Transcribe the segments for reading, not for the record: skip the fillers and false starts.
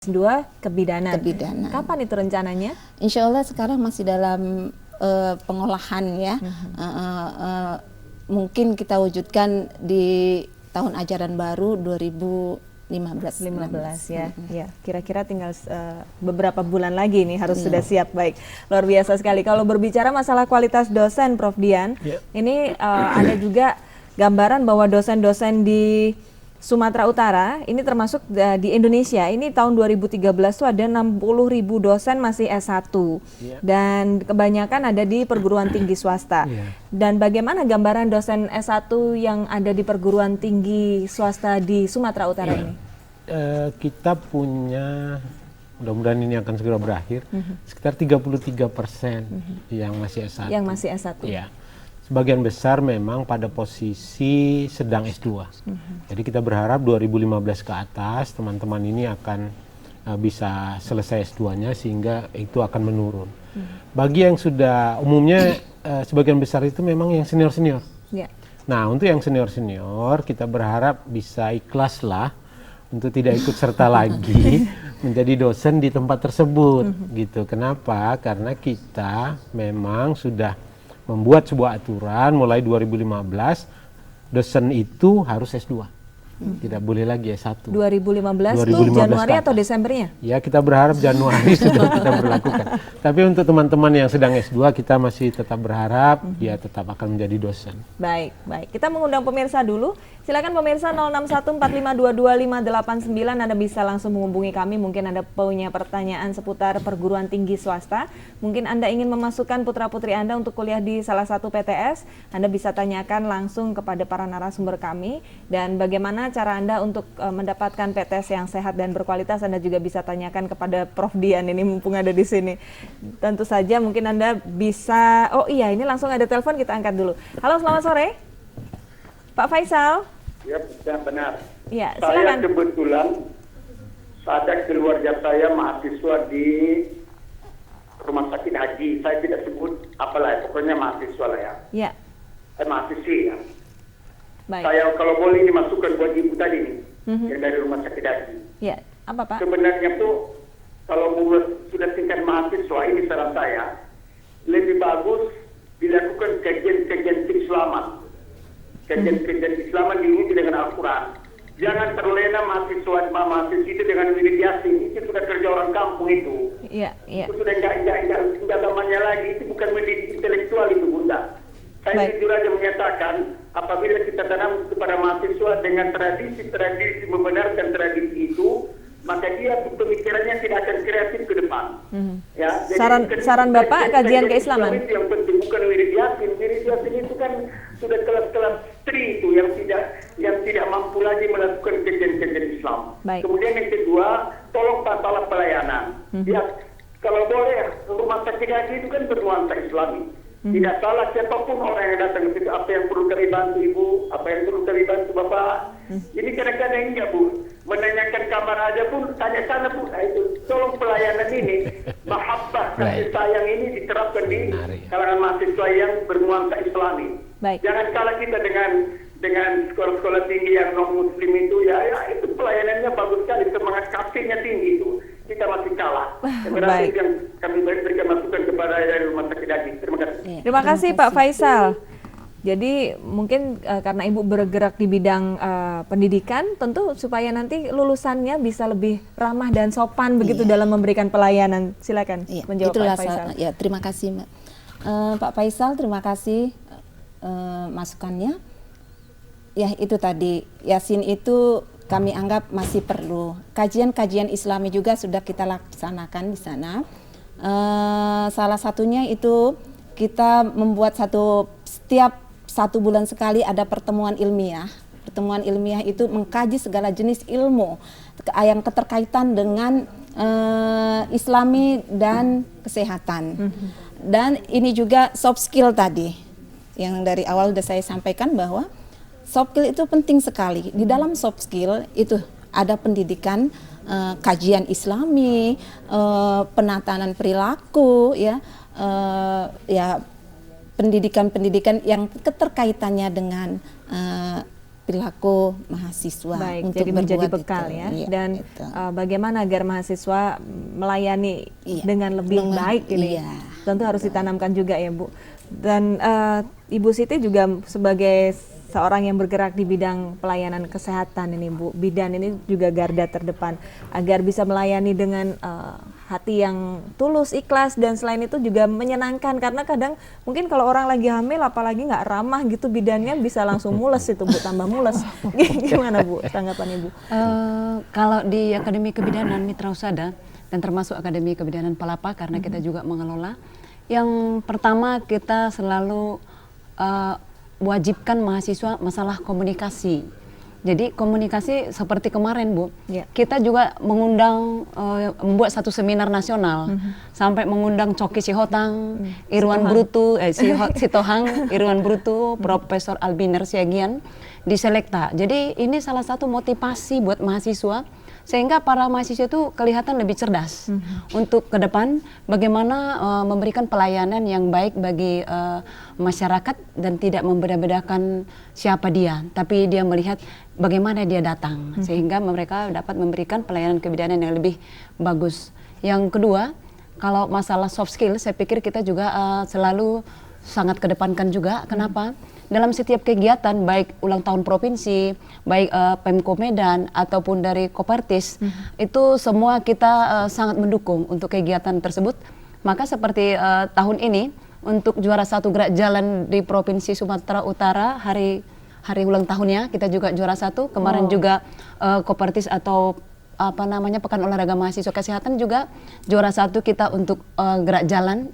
S2 kebidanan. Kebidanan. Kapan itu rencananya? Insya Allah sekarang masih dalam pengolahan ya. Mungkin kita wujudkan di tahun ajaran baru 2015 ya. Ya, kira-kira tinggal beberapa bulan lagi nih harus sudah siap. Baik, luar biasa sekali. Kalau berbicara masalah kualitas dosen, Prof. Dian, ini ada juga gambaran bahwa dosen-dosen di Sumatera Utara, ini termasuk di Indonesia, ini tahun 2013 itu ada 60.000 dosen masih S1 dan kebanyakan ada di perguruan tinggi swasta. Dan bagaimana gambaran dosen S1 yang ada di perguruan tinggi swasta di Sumatera Utara ini? Kita punya, mudah-mudahan ini akan segera berakhir, sekitar 33% yang masih S1. Yang masih S1. Ya. Sebagian besar memang pada posisi sedang S2. Jadi kita berharap 2015 ke atas teman-teman ini akan bisa selesai S2-nya sehingga itu akan menurun. Bagi yang sudah umumnya sebagian besar itu memang yang senior-senior. Nah, untuk yang senior-senior kita berharap bisa ikhlaslah untuk tidak ikut serta lagi menjadi dosen di tempat tersebut gitu. Kenapa? Karena kita memang sudah membuat sebuah aturan mulai 2015 dosen itu harus S2. Tidak boleh lagi S1. 2015 itu Januari atau Desembernya? Ya, kita berharap Januari sudah kita berlakukan. Tapi untuk teman-teman yang sedang S2 kita masih tetap berharap dia tetap akan menjadi dosen. Baik. Kita mengundang pemirsa dulu. Silakan pemirsa 0614522589, Anda bisa langsung menghubungi kami. Mungkin Anda punya pertanyaan seputar perguruan tinggi swasta. Mungkin Anda ingin memasukkan putra-putri Anda untuk kuliah di salah satu PTS. Anda bisa tanyakan langsung kepada para narasumber kami. Dan bagaimana cara Anda untuk mendapatkan PTS yang sehat dan berkualitas, Anda juga bisa tanyakan kepada Prof. Dian ini mumpung ada di sini. Tentu saja mungkin Anda bisa, ini langsung ada telepon, kita angkat dulu. Halo, selamat sore. Pak Faisal. Ya, benar. Ya, saya silakan. kebetulan ada keluarga saya mahasiswa di rumah sakit haji. Saya tidak sebut apalah, pokoknya mahasiswa lah ya. Ya. Mahasiswi ya. Baik. Saya kalau boleh dimasukkan buat ibu tadi nih, yang dari rumah sakit haji. Ya, apa Pak? Sebenarnya tuh kalau sudah tingkat mahasiswa, ini saran saya, lebih bagus dilakukan kajian-kajian keislaman. Kajian-kajian Islaman diuji dengan Al-Quran. Jangan terlena mahasiswa itu dengan wirid yasin. Itu sudah kerja orang kampung itu. Iya. Itu sudah enggak zamannya lagi. Itu bukan mendidik intelektual itu, Bunda. Saya jujur aja menyatakan, apabila kita tanam kepada mahasiswa dengan tradisi membenarkan tradisi itu, maka dia pemikirannya tidak akan kreatif ke depan. Ya, saran Bapak kajian keislaman. Itu yang penting, bukan wirid yasin. Wirid yasin itu kan sudah kelas-kelas tri itu yang tidak mampu lagi melakukan kajian-kajian Islam. Kemudian yang kedua, tolong masalah pelayanan. Ya, kalau boleh rumah sakit haji itu kan bernuansa Islami. Tidak salah siapapun orang yang datang ke situ, apa yang perlu kami bantu ibu, apa yang perlu kami bantu bapak. Ini kadang-kadang enggak, Bu. Menanyakan kamar aja pun tanya sana, Bu. Nah, itu tolong pelayanan ini, mahabbah kasih sayang ini diterapkan di kalangan mahasiswa yang bernuansa Islami. Jangan kalah kita dengan sekolah-sekolah tinggi yang non muslim itu ya itu pelayanannya bagus sekali, semangat kasihnya tinggi itu. Kita masih kalah. Baik. Yang kami berikan masukan kepada rumah sakit haji. Terima kasih. Terima kasih Pak Faisal. Jadi mungkin karena Ibu bergerak di bidang pendidikan, tentu supaya nanti lulusannya bisa lebih ramah dan sopan begitu dalam memberikan pelayanan. Silakan menjawab Pak Faisal. Ya, terima kasih Mbak. Pak Faisal, terima kasih masukannya. Ya, itu tadi Yasin itu kami anggap masih perlu. Kajian-kajian Islami juga sudah kita laksanakan di sana. Salah satunya itu kita membuat setiap 1 bulan sekali ada pertemuan ilmiah. Pertemuan ilmiah itu mengkaji segala jenis ilmu yang keterkaitan dengan Islami dan kesehatan. Dan ini juga soft skill tadi yang dari awal sudah saya sampaikan bahwa soft skill itu penting sekali. Di dalam soft skill itu ada pendidikan kajian Islami, penatanan perilaku, pendidikan-pendidikan yang keterkaitannya dengan perilaku mahasiswa. Baik, untuk jadi menjadi berbuat bekal itu. ya. Iya, Dan itu. bagaimana agar mahasiswa melayani dengan lebih baik ini, tentu harus ditanamkan juga ya Bu. Dan Ibu Siti juga sebagai seorang yang bergerak di bidang pelayanan kesehatan ini Bu, bidan ini juga garda terdepan agar bisa melayani dengan hati yang tulus, ikhlas, dan selain itu juga menyenangkan, karena kadang mungkin kalau orang lagi hamil apalagi nggak ramah gitu, bidannya bisa langsung mules itu Bu, tambah mules. Gimana Bu tanggapan Ibu? Kalau di Akademi Kebidanan Mitra Husada dan termasuk Akademi Kebidanan Palapa, karena kita juga mengelola, yang pertama kita selalu wajibkan mahasiswa masalah komunikasi. Jadi komunikasi seperti kemarin Bu, kita juga mengundang membuat satu seminar nasional, sampai mengundang Coki Sihotang, Irwan Brutu, Sitohang, Irwan Brutu, Profesor Albiner Siagian di Selekta. Jadi ini salah satu motivasi buat mahasiswa, sehingga para mahasiswa itu kelihatan lebih cerdas untuk ke depan bagaimana memberikan pelayanan yang baik bagi masyarakat dan tidak membeda-bedakan siapa dia, tapi dia melihat bagaimana dia datang, sehingga mereka dapat memberikan pelayanan kebidanan yang lebih bagus. Yang kedua, kalau masalah soft skill, saya pikir kita juga selalu sangat kedepankan juga. Kenapa? Dalam setiap kegiatan, baik ulang tahun provinsi, baik Pemko Medan ataupun dari Kopertis, itu semua kita sangat mendukung untuk kegiatan tersebut. Maka seperti tahun ini untuk juara 1 gerak jalan di Provinsi Sumatera Utara, hari ulang tahunnya kita juga juara 1. Kemarin juga Kopertis atau apa namanya Pekan Olahraga Mahasiswa Kesehatan juga juara 1 kita untuk gerak jalan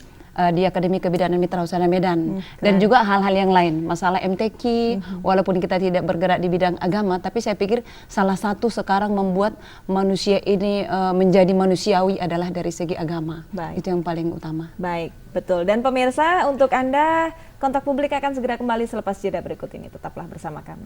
di Akademi Kebidanan Mitra Husada Medan. Dan juga hal-hal yang lain, masalah MTQ, walaupun kita tidak bergerak di bidang agama, tapi saya pikir salah satu sekarang membuat manusia ini menjadi manusiawi adalah dari segi agama. Itu yang paling utama. Baik, betul. Dan pemirsa, untuk Anda, Kontak Publik akan segera kembali selepas jeda berikut ini. Tetaplah bersama kami.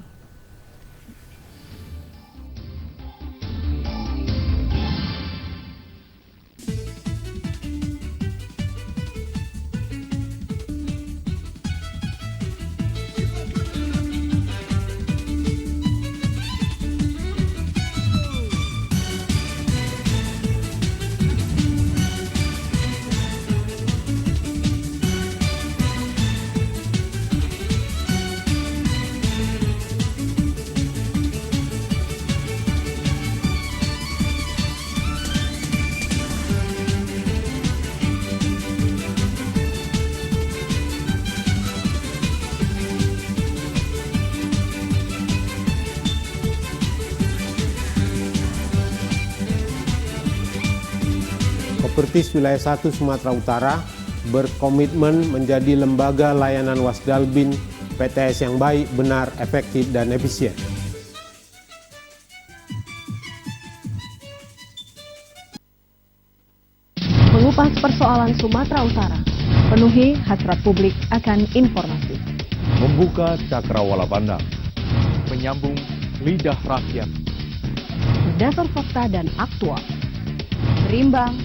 Kopertis Wilayah 1 Sumatera Utara berkomitmen menjadi lembaga layanan Wasdalbin PTS yang baik, benar, efektif, dan efisien. Mengupas persoalan Sumatera Utara, penuhi hasrat publik akan informasi. Membuka cakrawala pandang, menyambung lidah rakyat. Berdasar fakta dan aktual, berimbang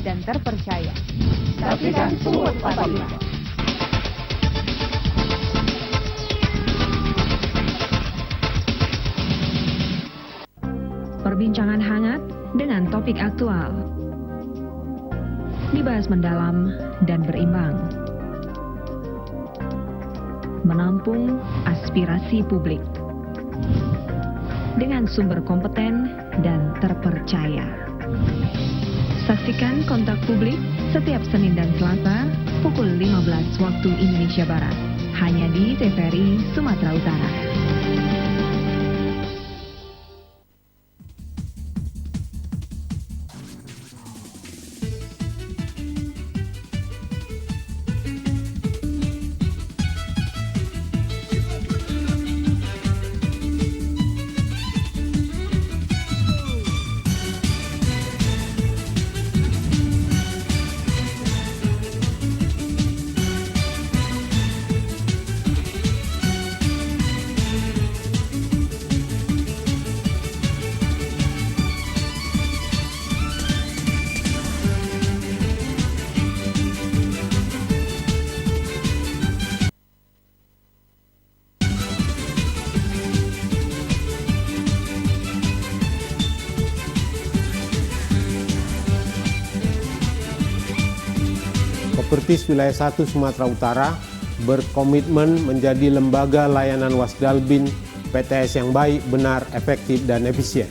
dan terpercaya. Saksikan Sumut 45. Perbincangan hangat dengan topik aktual. Dibahas mendalam dan berimbang. Menampung aspirasi publik. Dengan sumber kompeten dan terpercaya. Saksikan Kontak Publik setiap Senin dan Selasa pukul 15 waktu Indonesia Barat. Hanya di TVRI Sumatera Utara. Kopertis Wilayah 1 Sumatera Utara berkomitmen menjadi lembaga layanan Wasdalbin PTS yang baik, benar, efektif, dan efisien.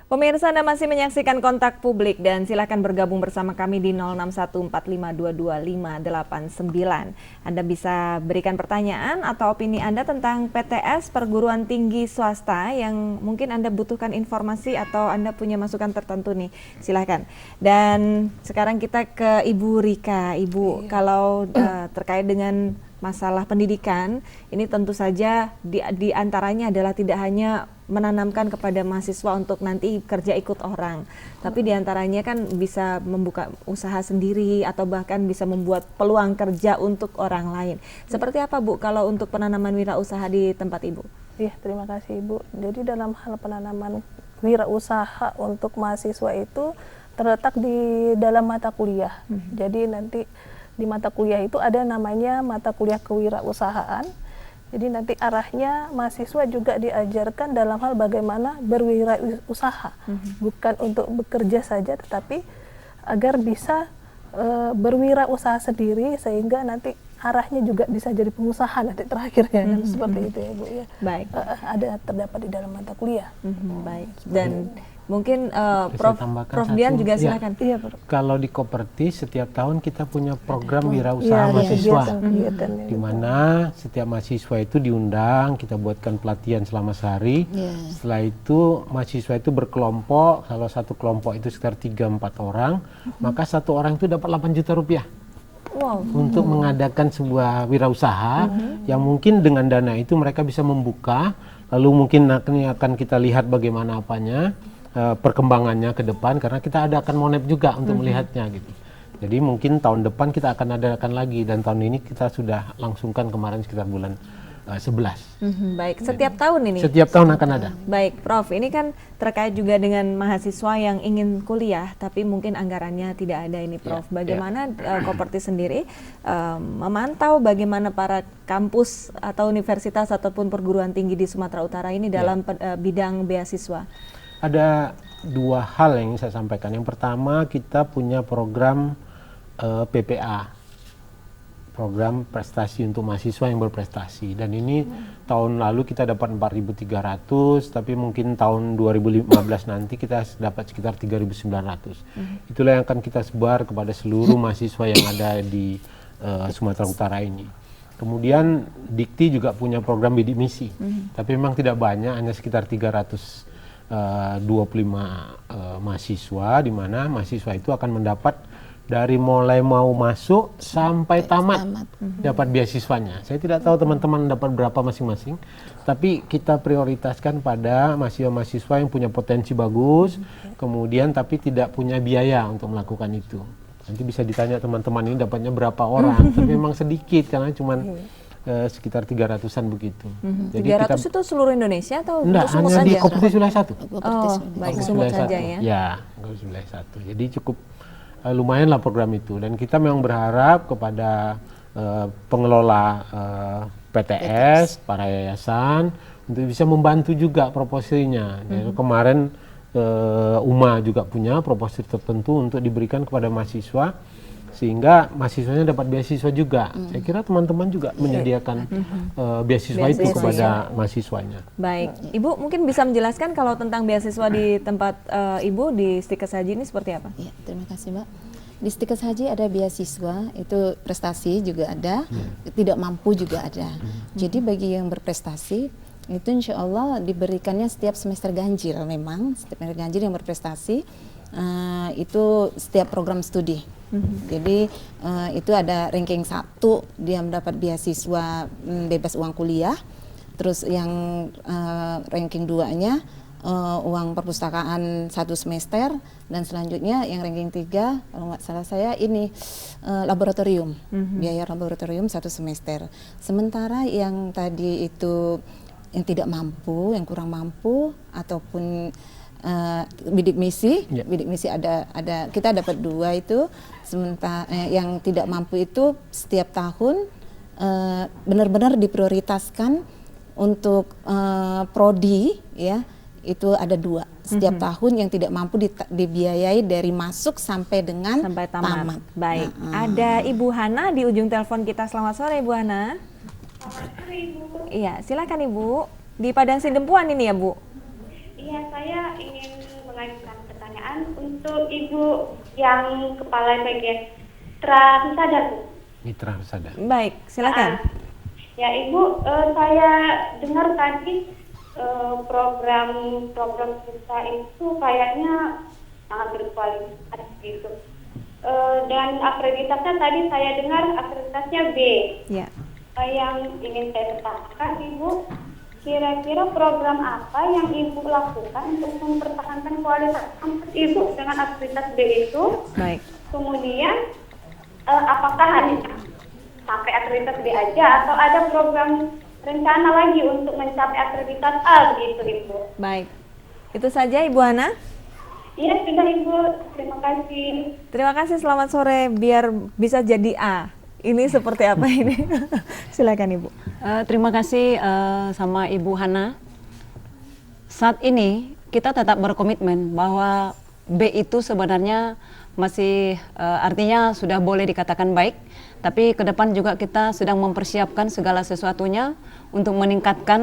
Pemirsa, Anda masih menyaksikan Kontak Publik dan silakan bergabung bersama kami di 0614522589. Anda bisa berikan pertanyaan atau opini Anda tentang PTS perguruan tinggi swasta yang mungkin Anda butuhkan informasi atau Anda punya masukan tertentu nih. Silakan. Dan sekarang kita ke Ibu Rika. Ibu, kalau terkait dengan masalah pendidikan, ini tentu saja di antaranya adalah tidak hanya menanamkan kepada mahasiswa untuk nanti kerja ikut orang, tapi diantaranya kan bisa membuka usaha sendiri atau bahkan bisa membuat peluang kerja untuk orang lain. Seperti apa Bu kalau untuk penanaman wirausaha di tempat Ibu? Iya, terima kasih Ibu. Jadi dalam hal penanaman wirausaha untuk mahasiswa itu terletak di dalam mata kuliah. Jadi nanti di mata kuliah itu ada namanya mata kuliah kewirausahaan. Jadi nanti arahnya mahasiswa juga diajarkan dalam hal bagaimana berwirausaha, bukan untuk bekerja saja, tetapi agar bisa berwirausaha sendiri sehingga nanti arahnya juga bisa jadi pengusaha nanti terakhirnya, kan seperti itu ya Bu ya. Baik. Ada terdapat di dalam mata kuliah. Baik. Dan mungkin Prof Dian juga silakan. Iya, kalau di Kopertis setiap tahun kita punya program wirausaha mahasiswa, di mana setiap mahasiswa itu diundang, kita buatkan pelatihan selama sehari. Setelah itu mahasiswa itu berkelompok, kalau satu kelompok itu sekitar 3-4 orang, maka satu orang itu dapat 8 juta rupiah. Wow. Untuk mengadakan sebuah wirausaha yang mungkin dengan dana itu mereka bisa membuka, lalu mungkin akan kita lihat bagaimana apanya, perkembangannya ke depan, karena kita adakan monep juga untuk melihatnya gitu. Jadi mungkin tahun depan kita akan adakan lagi, dan tahun ini kita sudah langsungkan kemarin sekitar bulan 11. Baik, setiap tahun ini? Setiap tahun akan ada. Baik, Prof, ini kan terkait juga dengan mahasiswa yang ingin kuliah, tapi mungkin anggarannya tidak ada ini, Prof. Bagaimana Kopertis sendiri memantau bagaimana para kampus atau universitas ataupun perguruan tinggi di Sumatera Utara ini dalam bidang beasiswa? Ada dua hal yang saya sampaikan. Yang pertama, kita punya program PPA, program prestasi untuk mahasiswa yang berprestasi, dan ini tahun lalu kita dapat 4.300, tapi mungkin tahun 2015 nanti kita dapat sekitar 3.900. Itulah yang akan kita sebar kepada seluruh mahasiswa yang ada di Sumatera Utara ini. Kemudian Dikti juga punya program bidik misi, tapi memang tidak banyak, hanya sekitar 325 mahasiswa, di mana mahasiswa itu akan mendapat dari mulai mau masuk sampai tamat dapat beasiswanya. Saya tidak tahu teman-teman dapat berapa masing-masing, tapi kita prioritaskan pada mahasiswa-mahasiswa yang punya potensi bagus, kemudian tapi tidak punya biaya untuk melakukan itu. Nanti bisa ditanya teman-teman ini dapatnya berapa orang, tapi memang sedikit karena cuma sekitar 300-an begitu. Jadi 300 itu seluruh Indonesia atau enggak, Sumut hanya saja? di Kopertis Wilayah 1. Oh, baik, Sumut saja ya. Ya, Kopertis Wilayah 1. Jadi cukup lumayan lah program itu, dan kita memang berharap kepada pengelola PTS, para yayasan untuk bisa membantu juga proposisinya. Jadi kemarin UMA juga punya proposil tertentu untuk diberikan kepada mahasiswa, sehingga mahasiswanya dapat beasiswa juga. Saya kira teman-teman juga menyediakan beasiswa itu kepada mahasiswanya. Baik, Ibu mungkin bisa menjelaskan kalau tentang beasiswa di tempat Ibu di Stikes Haji ini seperti apa? Ya, terima kasih Mbak. Di Stikes Haji ada beasiswa, itu prestasi juga ada, tidak mampu juga ada. Jadi bagi yang berprestasi, itu insya Allah diberikannya setiap semester ganjil memang, setiap semester ganjil yang berprestasi, itu setiap program studi. Jadi itu ada ranking 1, dia mendapat beasiswa bebas uang kuliah. Terus yang ranking 2-nya uang perpustakaan 1 semester, dan selanjutnya yang ranking 3 kalau nggak salah saya ini laboratorium, biaya laboratorium 1 semester. Sementara yang tadi itu yang tidak mampu, yang kurang mampu ataupun bidik misi, bidik misi ada kita dapat 2 itu. Sementara yang tidak mampu itu setiap tahun benar-benar diprioritaskan untuk prodi ya, itu ada 2 setiap tahun yang tidak mampu dibiayai dari masuk sampai dengan tamat. Baik, ada Ibu Hana di ujung telepon kita. Selamat sore Ibu Hana. Selamat sore Ibu. Iya, silakan Ibu. Di Padang Sidempuan ini ya Bu? Iya, saya ingin mengajukan pertanyaan untuk Ibu yang kepala bagian Mitra Husada, Bu. Mitra Husada. Baik, silakan. Ya Ibu, saya dengar tadi program kita itu kayaknya sangat berkualitas gitu. Dan akreditasnya tadi saya dengar akreditasnya B. Ya. Yang ingin saya tanyakan Ibu, kira-kira program apa yang Ibu lakukan untuk mempertahankan kualitas kampus Ibu dengan akreditas B itu? Baik. Kemudian apakah hanya sampai akreditas B aja atau ada program rencana lagi untuk mencapai akreditas A begitu Ibu? Baik. Itu saja Ibu Hana? Iya sudah Ibu, terima kasih. Terima kasih, selamat sore. Biar bisa jadi A. Ini seperti apa ini? Silakan Ibu. Terima kasih sama Ibu Hana. Saat ini kita tetap berkomitmen bahwa B itu sebenarnya masih artinya sudah boleh dikatakan baik, tapi ke depan juga kita sedang mempersiapkan segala sesuatunya untuk meningkatkan